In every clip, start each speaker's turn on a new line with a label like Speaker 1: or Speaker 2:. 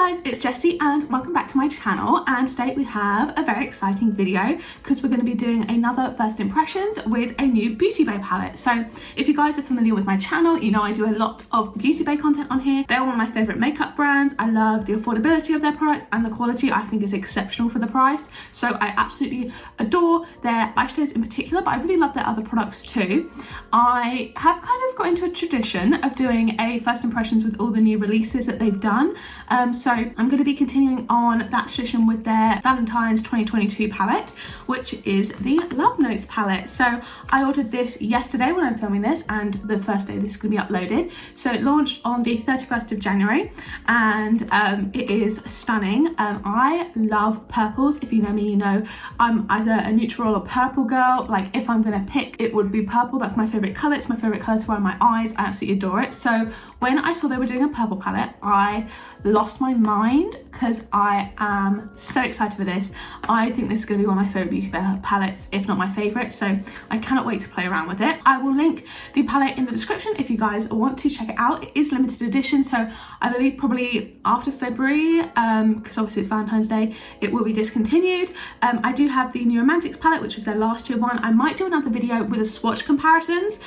Speaker 1: guys, it's Jessie and welcome back to my channel, and today we have a very exciting video because we're going to be doing another first impressions with a new Beauty Bay palette. So if you guys are familiar with my channel, you know I do a lot of Beauty Bay content on here. They're one of my favourite makeup brands. I love the affordability of their products and the quality I think is exceptional for the price. So I absolutely adore their eyeshadows in particular, but I really love their other products too. I have kind of got into a tradition of doing a first impressions with all the new releases that they've done. So I'm going to be continuing on that tradition with their Valentine's 2022 palette, which is the Love Notes palette. So I ordered this yesterday when I'm filming this, and the first day this is going to be uploaded. So it launched on the 31st of January, and it is stunning. I love purples. If you know me, you know I'm either a neutral or purple girl. Like if I'm going to pick, it would be purple. That's my favourite colour. It's my favourite colour to wear on my eyes. I absolutely adore it. So when I saw they were doing a purple palette, I lost my mind because I am so excited for this. I think this is going to be one of my favourite Beauty Bay palettes, if not my favourite, so I cannot wait to play around with it. I will link the palette in the description if you guys want to check it out. It is limited edition, so I believe probably after February, because obviously it's Valentine's Day, it will be discontinued. I do have the New Romantics palette, which was their last year one. I might do another video with a swatch comparisons,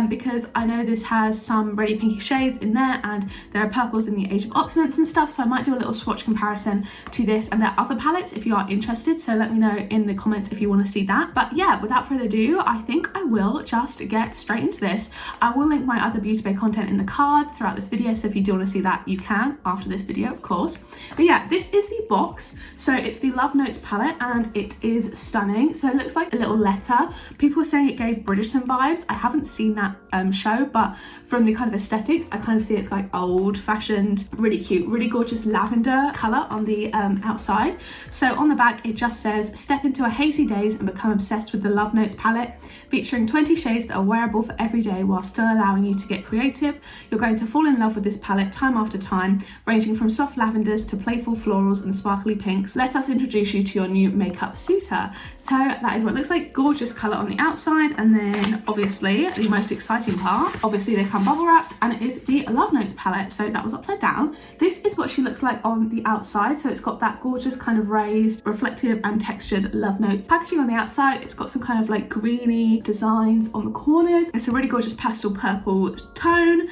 Speaker 1: because I know this has some really pinky shades in there, and there are purples in the Age of Opulence and stuff, so I might do a little swatch comparison to this and their other palettes if you are interested. So let me know in the comments if you want to see that. But yeah, without further ado, I think I will just get straight into this. I will link my other Beauty Bay content in the card throughout this video, so if you do want to see that, you can after this video, of course. But yeah, this is the box. So it's the Love Notes palette, and it is stunning. So it looks like a little letter. People were saying it gave Bridgerton vibes. I haven't seen that show, but from the kind of aesthetics, I kind of see it's like old-fashioned, really cute, really gorgeous lavender colour on the outside. So on the back it just says, step into a hazy daze and become obsessed with the Love Notes palette, featuring 20 shades that are wearable for every day while still allowing you to get creative. You're going to fall in love with this palette time after time, ranging from soft lavenders to playful florals and sparkly pinks. Let us introduce you to your new makeup suitor. So that is what it looks like. Gorgeous colour on the outside, and then obviously the most exciting part, obviously they come bubble wrapped, and it is the Love Notes palette. So that was upside down. This is what she looks like on the outside. So it's got that gorgeous kind of raised, reflective and textured Love Notes packaging on the outside. It's got some kind of like greeny designs on the corners. It's a really gorgeous pastel purple tone,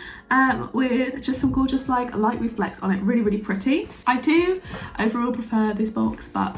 Speaker 1: with just some gorgeous like light reflects on it. Really, really pretty. I do overall prefer this box, but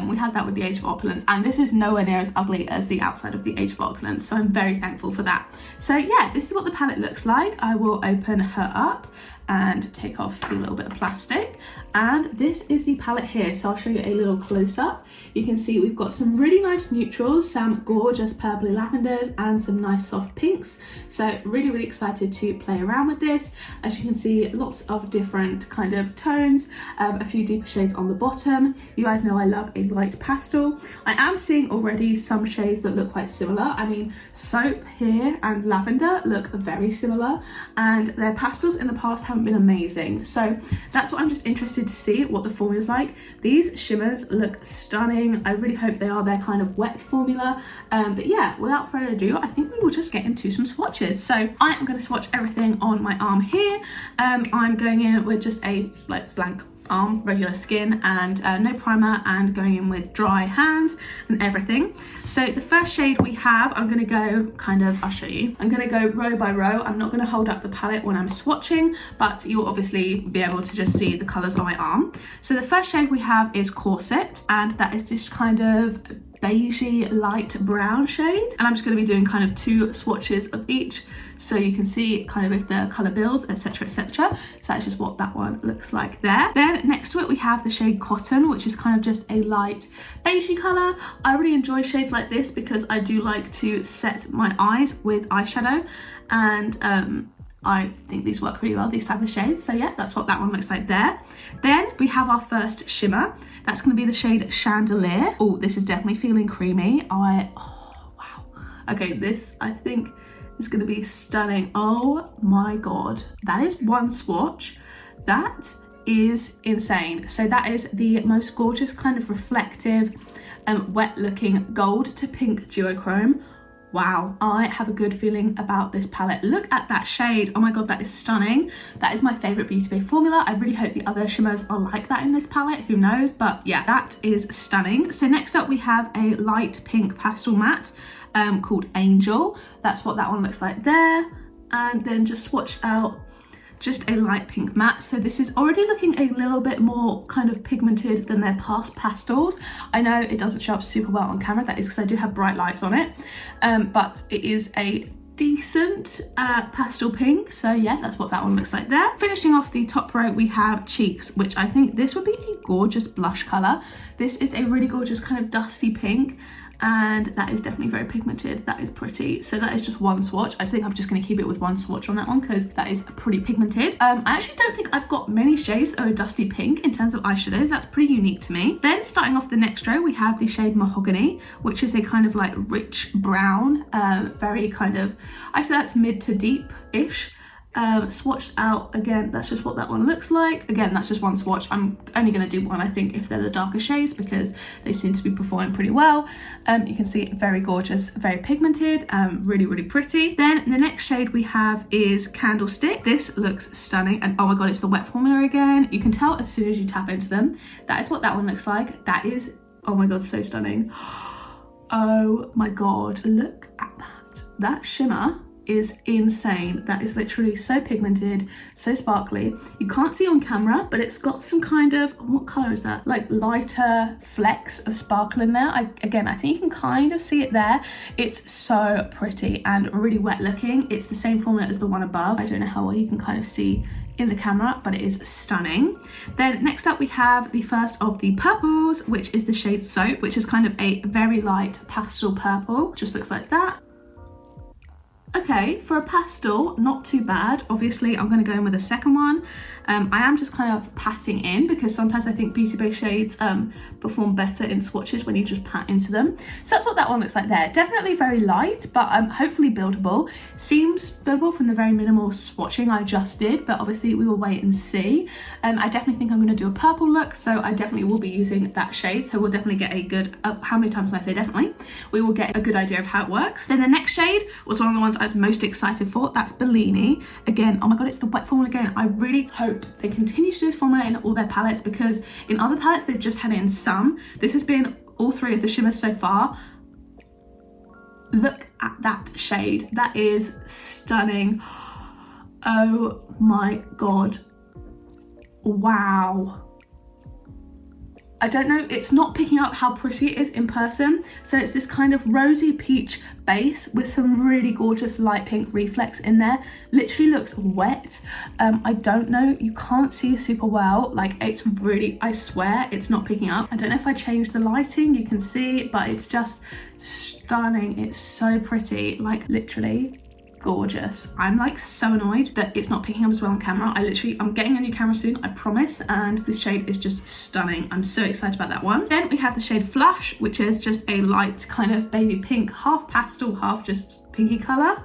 Speaker 1: we had that with the Age of Opulence, and this is nowhere near as ugly as the outside of the Age of Opulence, so I'm very thankful for that. So yeah, this is what the palette looks like. I will open her up and take off the little bit of plastic, and this is the palette here. So I'll show you a little close-up. You can see we've got some really nice neutrals, some gorgeous purpley lavenders, and some nice soft pinks. So really, really excited to play around with this. As you can see, lots of different kind of tones, a few deeper shades on the bottom. You guys know I love a light pastel. I am seeing already some shades that look quite similar. I mean, Soap here and Lavender look very similar, and their pastels in the past haven't been amazing. So that's what I'm just interested to see what the formula is like. These shimmers look stunning. I really hope they are their kind of wet formula. But yeah, without further ado, I think we will just get into some swatches. So I am going to swatch everything on my arm here. I'm going in with just a like blank arm, regular skin, and no primer, and going in with dry hands and everything. So the first shade we have, I'm going to go kind of, I'll show you. I'm going to go row by row. I'm not going to hold up the palette when I'm swatching, but you'll obviously be able to just see the colours on my arm. So the first shade we have is Corset, and that is just kind of beigey light brown shade, and I'm just going to be doing kind of 2 swatches of each so you can see kind of if the colour builds, etc, etc. So that's just what that one looks like there. Then next to it we have the shade Cotton, which is kind of just a light beigey colour. I really enjoy shades like this because I do like to set my eyes with eyeshadow, and I think these work really well, these type of shades. So yeah, that's what that one looks like there. Then we have our first shimmer. That's going to be the shade Chandelier. Oh, this is definitely feeling creamy. Oh, wow. Okay, this I think is going to be stunning. Oh my God. That is one swatch. That is insane. So that is the most gorgeous kind of reflective, wet looking gold to pink duochrome. Wow, I have a good feeling about this palette. Look at that shade. Oh my god, that is stunning. That is my favorite Beauty Bay formula. I really hope the other shimmers are like that in this palette. Who knows? But yeah, that is stunning. So next up we have a light pink pastel matte called Angel. That's what that one looks like there. And then just swatched out just a light pink matte. So this is already looking a little bit more kind of pigmented than their past pastels. I know it doesn't show up super well on camera, that is because I do have bright lights on it, but it is a decent pastel pink. So yeah, that's what that one looks like there. Finishing off the top row we have Cheeks, which I think this would be a gorgeous blush color. This is a really gorgeous kind of dusty pink, and that is definitely very pigmented. That is pretty. So that is just one swatch. I think I'm just going to keep it with one swatch on that one because that is pretty pigmented. I actually don't think I've got many shades that are a dusty pink in terms of eyeshadows. That's pretty unique to me. Then starting off the next row we have the shade Mahogany, which is a kind of like rich brown, very kind of, I say that's mid to deep-ish. Swatched out, again, that's just what that one looks like. Again, that's just one swatch. I'm only going to do one, I think, if they're the darker shades because they seem to be performing pretty well. You can see very gorgeous, very pigmented, really, really pretty. Then the next shade we have is Candlestick. This looks stunning, and oh my god, it's the wet formula again. You can tell as soon as you tap into them. That is what that one looks like. That is, oh my god, so stunning. Oh my god, look at that. That shimmer is insane. That is literally so pigmented, so sparkly. You can't see on camera, but it's got some kind of, what color is that? Like lighter flecks of sparkle in there. Again, I think you can kind of see it there. It's so pretty and really wet looking. It's the same formula as the one above. I don't know how well you can kind of see in the camera, but it is stunning. Then next up we have the first of the purples, which is the shade Soap, which is kind of a very light pastel purple. Just looks like that. Okay, for a pastel, not too bad. Obviously, I'm going to go in with a second one. I am just kind of patting in because sometimes I think Beauty Bay shades perform better in swatches when you just pat into them. So that's what that one looks like there. Definitely very light, but hopefully buildable. Seems buildable from the very minimal swatching I just did, but obviously we will wait and see. I definitely think I'm going to do a purple look, so I definitely will be using that shade. So we'll definitely get a good, how many times can I say definitely? We will get a good idea of how it works. Then the next shade was one of the ones I was most excited for. That's Bellini. Again, oh my god, it's the wet formula again. I really hope they continue to do this formula in all their palettes because in other palettes they've just had it in some. This has been all three of the shimmers so far. Look at that shade. That is stunning. Oh my god. Wow. I don't know, it's not picking up how pretty it is in person. So it's this kind of rosy peach base with some really gorgeous light pink reflex in there. Literally looks wet. I don't know, you can't see super well. Like it's really, I swear it's not picking up. I don't know if I changed the lighting, you can see, but it's just stunning. It's so pretty, like literally gorgeous. I'm like so annoyed that it's not picking up as well on camera. I'm getting a new camera soon, I promise, and this shade is just stunning. I'm so excited about that one. Then we have the shade Flush, which is just a light kind of baby pink, half pastel, half just pinky color.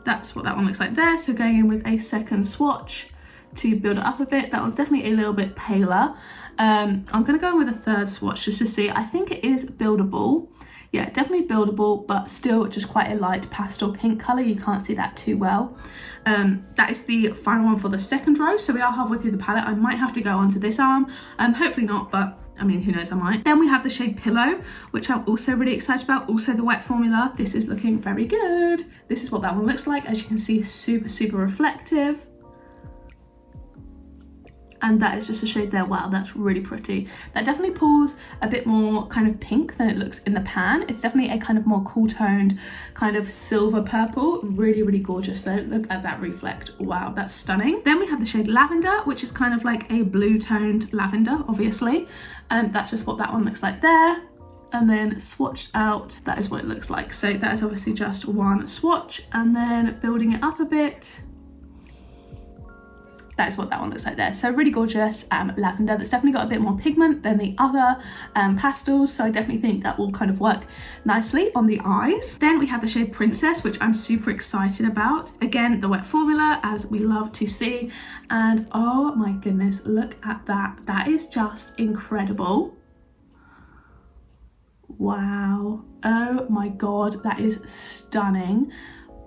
Speaker 1: That's what that one looks like there. So going in with a second swatch to build it up a bit. That one's definitely a little bit paler. I'm gonna go in with a third swatch just to see. I think it is buildable. Yeah, definitely buildable, but still just quite a light pastel pink color. You can't see that too well. That is the final one for the second row. So we are halfway through the palette. I might have to go onto this arm. Hopefully not, but I mean, who knows, I might. Then we have the shade Pillow, which I'm also really excited about. Also the wet formula. This is looking very good. This is what that one looks like. As you can see, super, super reflective. And that is just a shade there. Wow, that's really pretty. That definitely pulls a bit more kind of pink than it looks in the pan. It's definitely a kind of more cool toned kind of silver purple. Really, really gorgeous though. Look at that reflect. Wow, that's stunning. Then we have the shade Lavender, which is kind of like a blue toned lavender, obviously. That's just what that one looks like there. And then swatched out, that is what it looks like. So that is obviously just one swatch, and then building it up a bit. That is what that one looks like there. So really gorgeous lavender that's definitely got a bit more pigment than the other pastels. So I definitely think that will kind of work nicely on the eyes. Then we have the shade Princess, which I'm super excited about. Again, the wet formula, as we love to see. And oh my goodness, look at that. That is just incredible. Wow, oh my god, that is stunning.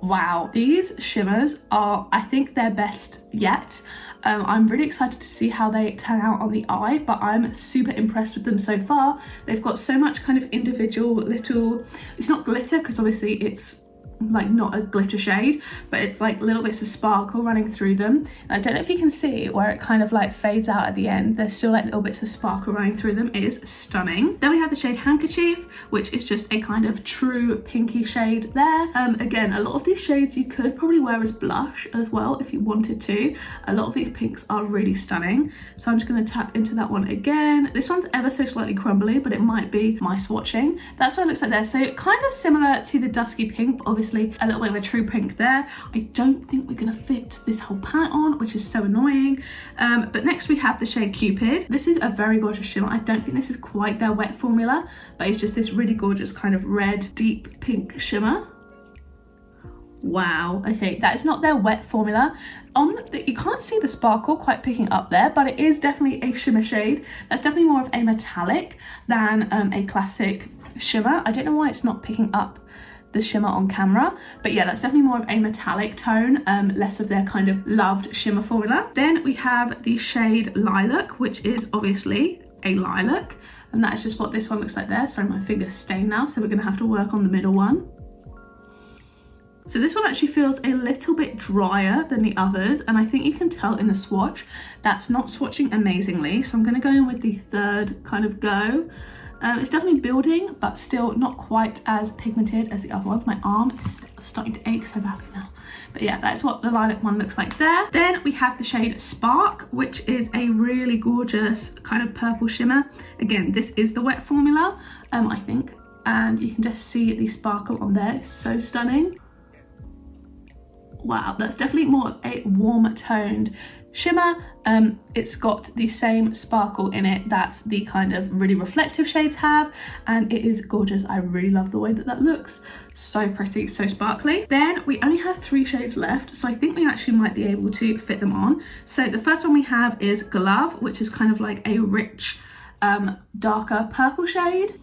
Speaker 1: Wow, these shimmers are, I think, their best yet. I'm really excited to see how they turn out on the eye, but I'm super impressed with them so far. They've got so much kind of individual little, it's not glitter because obviously it's like not a glitter shade, but it's like little bits of sparkle running through them. And I don't know if you can see where it kind of like fades out at the end. There's still like little bits of sparkle running through them. It is stunning. Then we have the shade Handkerchief, which is just a kind of true pinky shade there. Again, a lot of these shades you could probably wear as blush as well if you wanted to. A lot of these pinks are really stunning, so I'm just going to tap into that one again. This one's ever so slightly crumbly, but it might be my swatching. That's what it looks like there. So kind of similar to the dusky pink, but obviously a little bit of a true pink there. I don't think we're gonna fit this whole palette on, which is so annoying. But next we have the shade Cupid. This is a very gorgeous shimmer. I don't think this is quite their wet formula, but it's just this really gorgeous kind of red, deep pink shimmer. Wow, okay, that is not their wet formula. You can't see the sparkle quite picking up there, but it is definitely a shimmer shade. That's definitely more of a metallic than a classic shimmer. I don't know why it's not picking up the shimmer on camera, but yeah, that's definitely more of a metallic tone, less of their kind of loved shimmer formula. Then we have the shade Lilac, which is obviously a lilac, and that is just what this one looks like there. Sorry, my finger's stained now, so we're gonna have to work on the middle one. So this one actually feels a little bit drier than the others, and I think you can tell in the swatch that's not swatching amazingly, so I'm going to go in with the third kind of go. It's definitely building, but still not quite as pigmented as the other ones. My arm is starting to ache so badly now. But yeah, that's what the lilac one looks like there. Then we have the shade Spark, which is a really gorgeous kind of purple shimmer. Again, this is the wet formula, I think, and you can just see the sparkle on there. It's so stunning. Wow, that's definitely more of a warm toned shimmer. It's got the same sparkle in it that the kind of really reflective shades have, and it is gorgeous. I really love the way that that looks. So pretty, so sparkly. Then we only have 3 shades left, so I think we actually might be able to fit them on. So the first one we have is Glove, which is kind of like a rich, darker purple shade.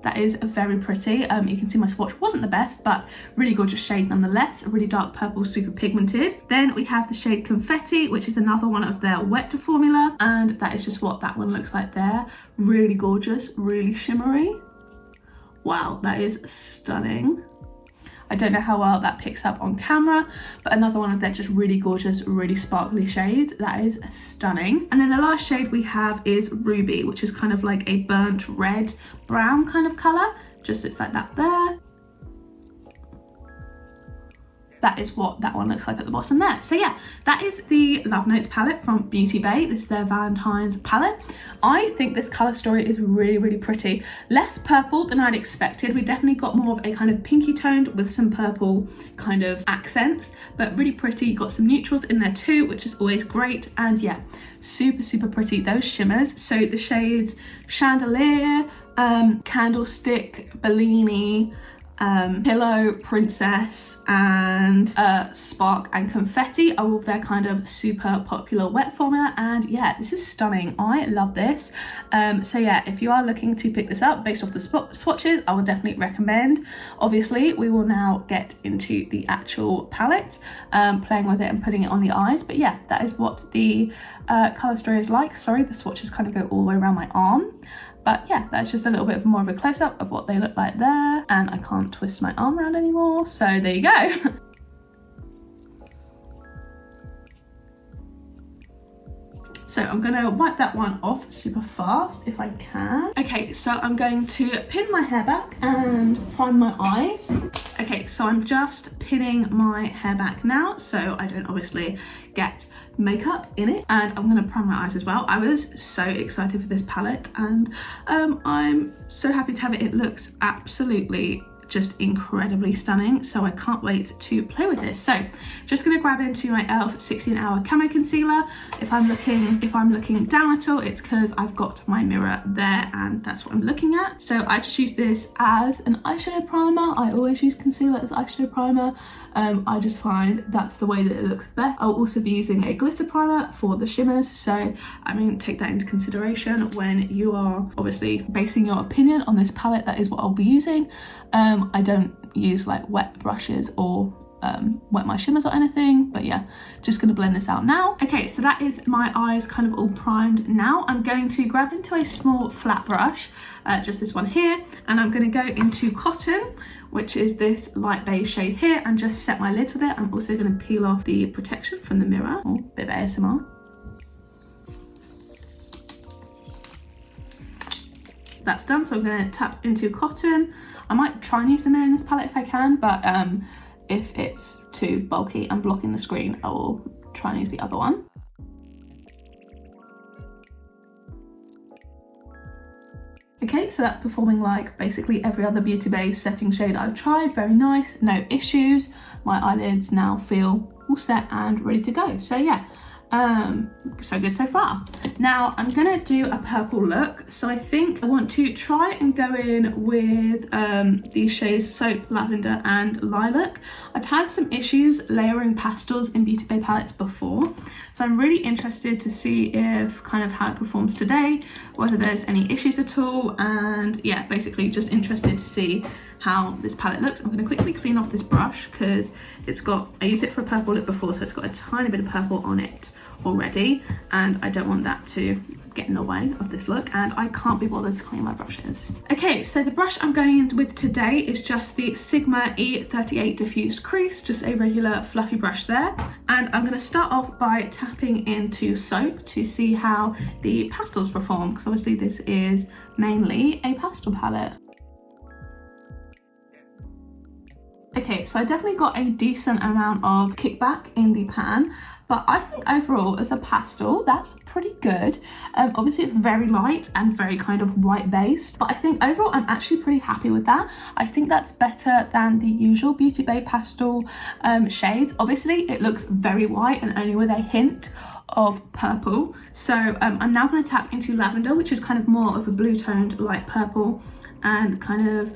Speaker 1: That is very pretty. You can see my swatch wasn't the best, but really gorgeous shade nonetheless. A really dark purple, super pigmented. Then we have the shade Confetti, which is another one of their wet formula, and that is just what that one looks like there. Really gorgeous, really shimmery. Wow, that is stunning. I don't know how well that picks up on camera, but another one of their just really gorgeous, really sparkly shades. That is stunning. And then the last shade we have is Ruby, which is kind of like a burnt red brown kind of color. Just looks like that there. That is what that one looks like at the bottom there. So yeah, that is the Love Notes palette from Beauty Bay. This is their Valentine's palette. I think this color story is really, really pretty. Less purple than I'd expected. We definitely got more of a kind of pinky toned with some purple kind of accents, but really pretty. You got some neutrals in there too, which is always great. And yeah, super, super pretty. Those shimmers. So the shades Chandelier, Candlestick, Bellini, Pillow, Princess, and Spark and Confetti are all their kind of super popular wet formula, and yeah, this is stunning. I love this. So yeah, if you are looking to pick this up based off the swatches, I would definitely recommend. Obviously, we will now get into the actual palette, playing with it and putting it on the eyes, but yeah, that is what the colour story is like. Sorry, the swatches kind of go all the way around my arm. But yeah, that's just a little bit more of a close-up of what they look like there. And I can't twist my arm around anymore, so there you go. So I'm gonna wipe that one off super fast if I can. Okay, so I'm going to pin my hair back and prime my eyes. Okay, so I'm just pinning my hair back now, so I don't obviously get makeup in it, and I'm gonna prime my eyes as well. I was so excited for this palette, and I'm so happy to have it. It looks absolutely just incredibly stunning, so I can't wait to play with this. So just gonna grab into my e.l.f. 16 Hour Camo Concealer. If I'm looking down at all, it's because I've got my mirror there and that's what I'm looking at. So I just use this as an eyeshadow primer. I always use concealer as eyeshadow primer. I just find that's the way that it looks best. I'll also be using a glitter primer for the shimmers, so I mean, take that into consideration when you are obviously basing your opinion on this palette. That is what I'll be using. I don't use like wet brushes or wet my shimmers or anything, but yeah, just gonna blend this out now. Okay, so that is my eyes kind of all primed. Now I'm going to grab into a small flat brush, just this one here, and I'm gonna go into Cotton, which is this light beige shade here, and just set my lid with it. I'm also gonna peel off the protection from the mirror. Oh, bit of ASMR. That's done, so I'm gonna tap into Cotton. I might try and use the mirror in this palette if I can, but if it's too bulky and blocking the screen, I will try and use the other one. Okay, so that's performing like basically every other Beauty Bay setting shade I've tried. Very nice, no issues. My eyelids now feel all set and ready to go. So yeah, so good so far. Now I'm gonna do a purple look. So I think I want to try and go in with these shades Soap, Lavender and Lilac. I've had some issues layering pastels in Beauty Bay palettes before, so I'm really interested to see if kind of how it performs today, whether there's any issues at all, and yeah, basically just interested to see how this palette looks. I'm going to quickly clean off this brush because it's got, I used it for a purple look before, so it's got a tiny bit of purple on it already, and I don't want that to get in the way of this look, and I can't be bothered to clean my brushes. Okay, so the brush I'm going in with today is just the Sigma E38 Diffused Crease, just a regular fluffy brush there, and I'm going to start off by tapping into Soap to see how the pastels perform, because obviously this is mainly a pastel palette. Okay, so I definitely got a decent amount of kickback in the pan, but I think overall as a pastel, that's pretty good. Obviously it's very light and very kind of white based, but I think overall I'm actually pretty happy with that. I think that's better than the usual Beauty Bay pastel shades. Obviously it looks very white and only with a hint of purple. So I'm now going to tap into Lavender, which is kind of more of a blue toned light purple, and kind of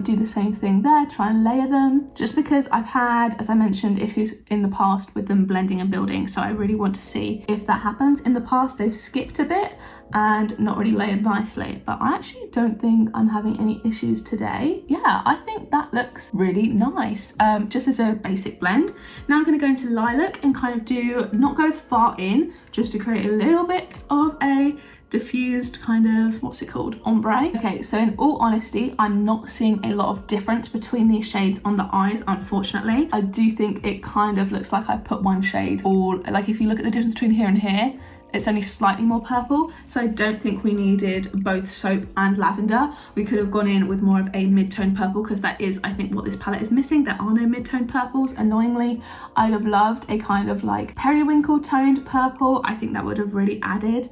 Speaker 1: do the same thing there, try and layer them, just because I've had, as I mentioned, issues in the past with them blending and building, so I really want to see if that happens. In the past they've skipped a bit and not really layered nicely, but I actually don't think I'm having any issues today. Yeah, I think that looks really nice, just as a basic blend. Now I'm going to go into Lilac and kind of do, not go as far in, just to create a little bit of a diffused kind of, what's it called, ombre. Okay, so in all honesty, I'm not seeing a lot of difference between these shades on the eyes, unfortunately. I do think it kind of looks like I put one shade, or like if you look at the difference between here and here, it's only slightly more purple, so I don't think we needed both Soap and Lavender. We could have gone in with more of a mid-tone purple, because that is, I think, what this palette is missing. There are no mid-tone purples. Annoyingly, I'd have loved a kind of like periwinkle toned purple. I think that would have really added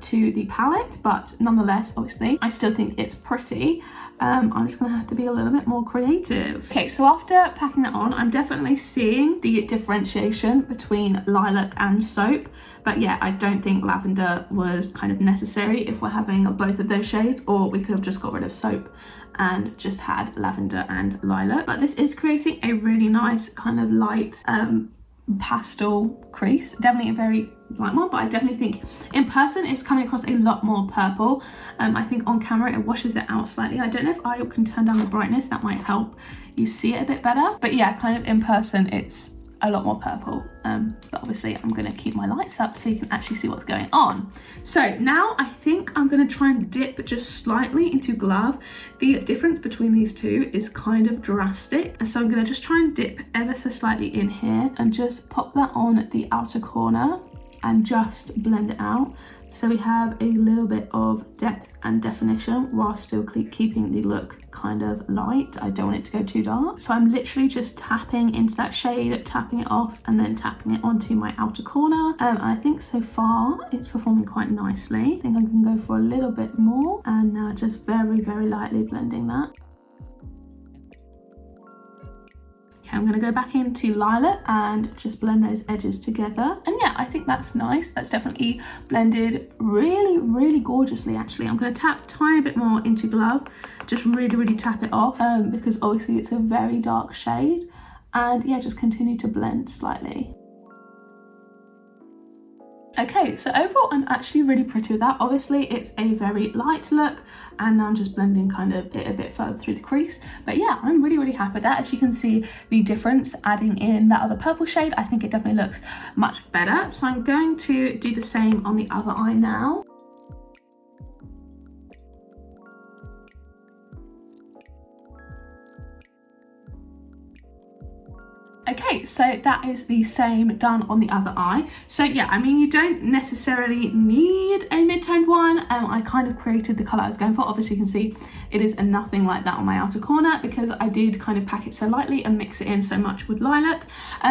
Speaker 1: to the palette, but nonetheless, obviously, I still think it's pretty. I'm just gonna have to be a little bit more creative. Okay, so after packing that on, I'm definitely seeing the differentiation between Lilac and Soap, but yeah, I don't think Lavender was kind of necessary if we're having both of those shades, or we could have just got rid of Soap and just had Lavender and Lilac. But this is creating a really nice kind of light pastel crease, definitely a very light one, but I definitely think in person it's coming across a lot more purple. I think on camera it washes it out slightly. I don't know if I can turn down the brightness, that might help you see it a bit better, but yeah, kind of in person it's a lot more purple, but obviously I'm going to keep my lights up so you can actually see what's going on. So now I think I'm going to try and dip just slightly into Glove. The difference between these two is kind of drastic, and so I'm going to just try and dip ever so slightly in here and just pop that on the outer corner and just blend it out, so we have a little bit of depth and definition while still keeping the look kind of light. I don't want it to go too dark, so I'm literally just tapping into that shade, tapping it off, and then tapping it onto my outer corner. I think so far it's performing quite nicely. I think I can go for a little bit more, and now just very, very lightly blending that. I'm going to go back into Lilac and just blend those edges together. And yeah, I think that's nice. That's definitely blended really, really gorgeously, actually. I'm going to tap a tiny bit more into Glove, just really, really tap it off, because obviously it's a very dark shade. and yeah, just continue to blend slightly. Okay, so overall I'm actually really pretty with that. Obviously it's a very light look, and now I'm just blending kind of it a bit further through the crease. But yeah, I'm really happy with that. As you can see the difference adding in that other purple shade, I think it definitely looks much better. So I'm going to do the same on the other eye now. Okay, so that is the same done on the other eye. So yeah, I mean, you don't necessarily need a mid-toned one. I kind of created the colour I was going for. Obviously you can see it is nothing like that on my outer corner, because I did kind of pack it so lightly and mix it in so much with Lilac.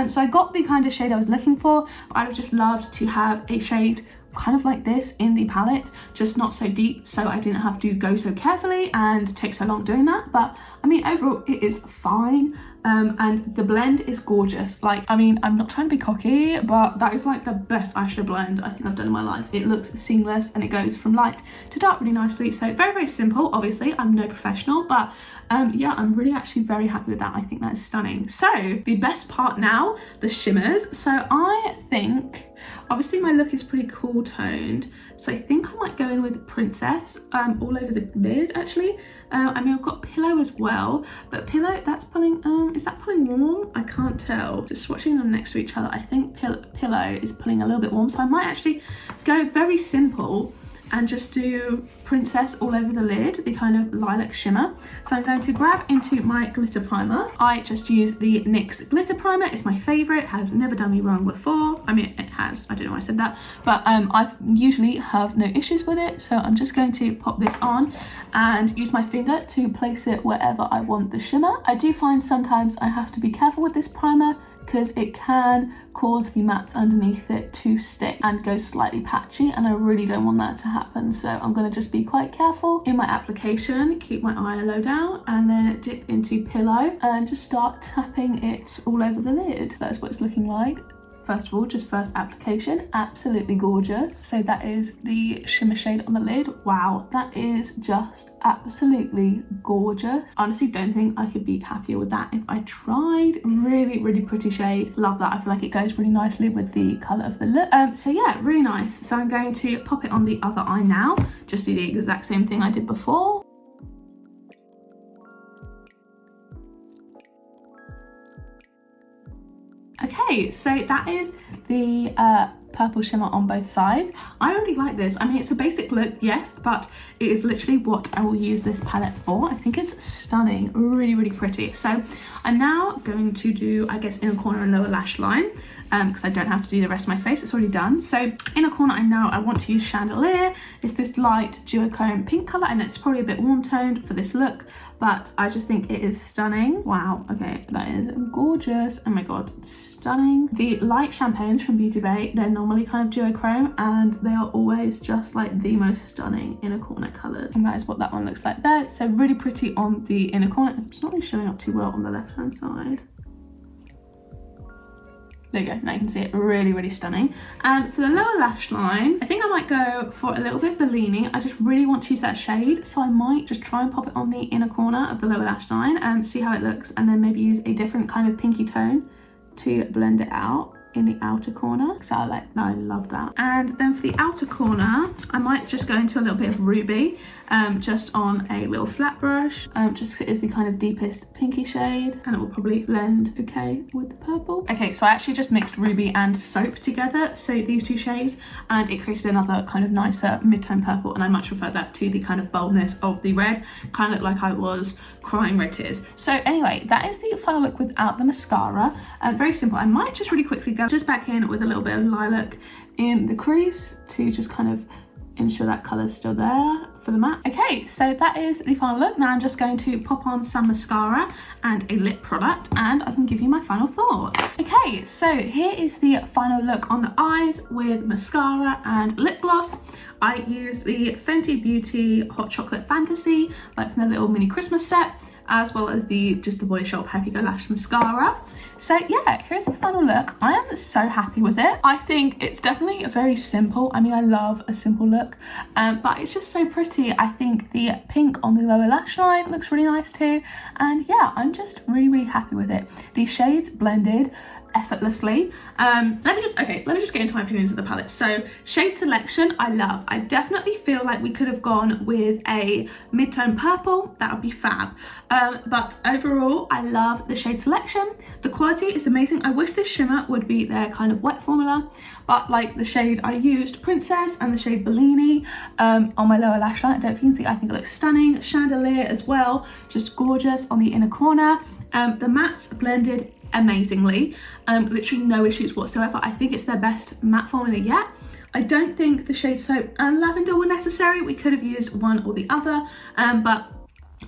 Speaker 1: So I got the kind of shade I was looking for. I would just love to have a shade kind of like this in the palette, just not so deep, so I didn't have to go so carefully and take so long doing that. But I mean, overall it is fine. And the blend is gorgeous. Like, I mean, I'm not trying to be cocky, but that is like the best eyeshadow blend I think I've done in my life. It looks seamless and it goes from light to dark really nicely. So very simple. Obviously I'm no professional, but yeah, I'm really actually very happy with that. I think that is stunning. So the best part now, the shimmers. So I think, obviously my look is pretty cool toned, so I think I might go in with Princess all over the lid actually. I mean, I've got Pillow as well, but Pillow, that's pulling, is that pulling warm? I can't tell. Just swatching them next to each other, I think Pillow is pulling a little bit warm, so I might actually go very simple and just do Princess all over the lid, the kind of lilac shimmer. So I'm going to grab into my glitter primer. I just use the NYX glitter primer. It's my favorite, has never done me wrong before. I mean, it has, I don't know why I said that, but I usually have no issues with it. So I'm just going to pop this on and use my finger to place it wherever I want the shimmer. I do find sometimes I have to be careful with this primer, because it can cause the mattes underneath it to stick and go slightly patchy, and I really don't want that to happen. So I'm going to just be quite careful in my application, keep my eye low down, and then dip into Pillow and just start tapping it all over the lid. That's what it's looking like. First of all, just first application, absolutely gorgeous. So that is the shimmer shade on the lid. Wow, that is just absolutely gorgeous. Honestly, don't think I could be happier with that if I tried. Really pretty shade. Love that. I feel like it goes really nicely with the colour of the look. So yeah, really nice. So I'm going to pop it on the other eye now. Just do the exact same thing I did before. Okay, so that is the purple shimmer on both sides. I really like this. I mean, it's a basic look, yes, but it is literally what I will use this palette for. I think it's stunning, really pretty. So I'm now going to do, I guess, inner corner and lower lash line, because I don't have to do the rest of my face, it's already done. So inner corner, I want to use Chandelier. It's this light duochrome pink colour, and it's probably a bit warm toned for this look, but I just think it is stunning. Wow, okay, that is gorgeous. Oh my god, stunning. The light champagnes from Beauty Bay, they're normally kind of duochrome, and they are always just like the most stunning inner corner colours, and that is what that one looks like there. So really pretty on the inner corner. It's not really showing up too well on the left hand side. There you go, now you can see it, really stunning. And for the lower lash line, I think I might go for a little bit of Bellini. I just really want to use that shade, so I might just try and pop it on the inner corner of the lower lash line, see how it looks, and then maybe use a different kind of pinky tone to blend it out in the outer corner, because I love that. And then for the outer corner, I might just go into a little bit of Ruby, just on a little flat brush, just because it is the kind of deepest pinky shade, and it will probably blend okay with the purple. Okay, so I actually just mixed Ruby and Soap together, so these two shades, and it created another kind of nicer mid-tone purple, and I much prefer that to the kind of boldness of the red. Kind of looked like I was crying red tears. So anyway, that is the final look without the mascara. Very simple. I might just really quickly go just back in with a little bit of lilac in the crease to just kind of ensure that colour's still there for the matte. Okay, so that is the final look. Now I'm just going to pop on some mascara and a lip product, and I can give you my final thoughts. Okay, so here is the final look on the eyes with mascara and lip gloss. I used the Fenty Beauty Hot Chocolate Fantasy, like from the little mini Christmas set. as well as the Body Shop Happy Go Lash Mascara. So yeah, here's the final look. I am so happy with it. I think it's definitely very simple. I mean, I love a simple look, but it's just so pretty. I think the pink on the lower lash line looks really nice too. And yeah, I'm just really happy with it. The shades blended effortlessly. Let me just get into my opinions of the palette. So shade selection, I love. I definitely feel like we could have gone with a mid-tone purple. That would be fab. But overall, I love the shade selection. The quality is amazing. I wish this shimmer would be their kind of wet formula, but like the shade I used, Princess, and the shade Bellini on my lower lash line. I don't know if you can see, I think it looks stunning. Chandelier as well, just gorgeous on the inner corner. The mattes blended amazingly, literally no issues whatsoever. I think it's their best matte formula yet. I don't think the shade Soap and Lavender were necessary. We could have used one or the other, but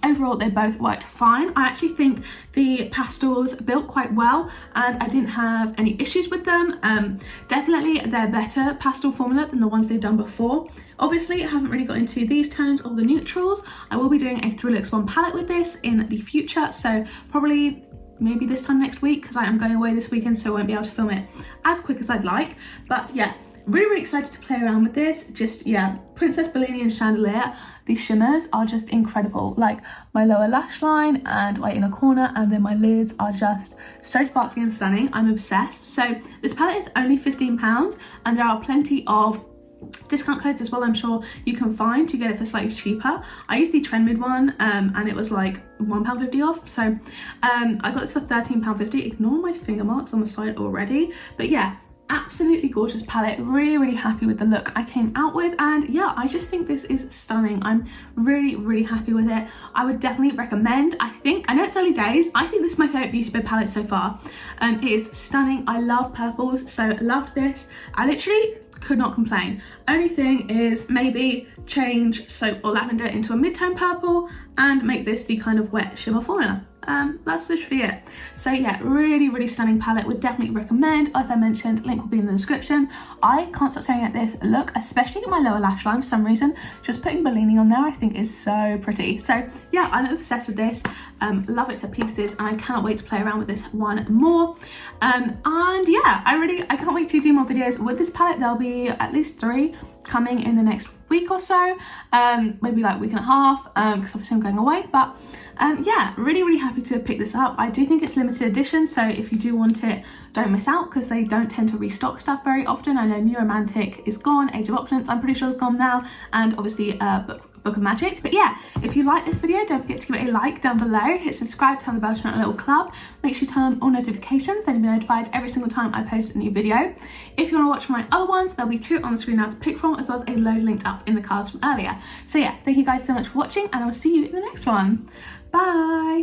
Speaker 1: overall they both worked fine. I actually think the pastels built quite well and I didn't have any issues with them. Definitely they're better pastel formula than the ones they've done before. Obviously I haven't really got into these tones or the neutrals. I will be doing a 3Looks1 palette with this in the future, so probably maybe this time next week, because I am going away this weekend, so I won't be able to film it as quick as I'd like. But yeah, really excited to play around with this. Just yeah, Princess, Bellini and Chandelier, these shimmers are just incredible. Like my lower lash line and my inner corner, and then my lids are just so sparkly and stunning. I'm obsessed. So this palette is only £15 and there are plenty of discount codes as well, I'm sure you can find to get it for slightly cheaper. I used the Trendmid one and it was like £1.50 off, so I got this for £13.50. Ignore my finger marks on the side already. But yeah, absolutely gorgeous palette. Really happy with the look I came out with, and yeah, I just think this is stunning. I'm really happy with it. I would definitely recommend. I know it's early days, I think this is my favorite Beauty Bay palette so far. It is stunning. I love purples, so loved this. I literally could not complain. Only thing is maybe change Soap or Lavender into a mid-tone purple and make this the kind of wet shimmer formula. That's literally it. So yeah, really stunning palette. Would definitely recommend. As I mentioned, link will be in the description. I can't stop staring at this look, especially at my lower lash line for some reason. Just putting Bellini on there I think is so pretty. So yeah, I'm obsessed with this. Love it to pieces, and I cannot wait to play around with this one more. And yeah, I can't wait to do more videos with this palette. There'll be at least 3 coming in the next week or so, maybe like week and a half, because obviously I'm going away. But yeah, really happy to pick this up. I do think it's limited edition, so if you do want it, don't miss out, because they don't tend to restock stuff very often. I know New Romantic is gone, Age of Opulence I'm pretty sure is gone now, and obviously Book of Magic. But yeah, if you like this video, don't forget to give it a like down below, hit subscribe, turn the bell to join a little club, make sure you turn on all notifications, then you'll be notified every single time I post a new video. If you want to watch my other ones, there'll be 2 on the screen now to pick from, as well as a load linked up in the cards from earlier. So yeah, thank you guys so much for watching, and I'll see you in the next one. Bye!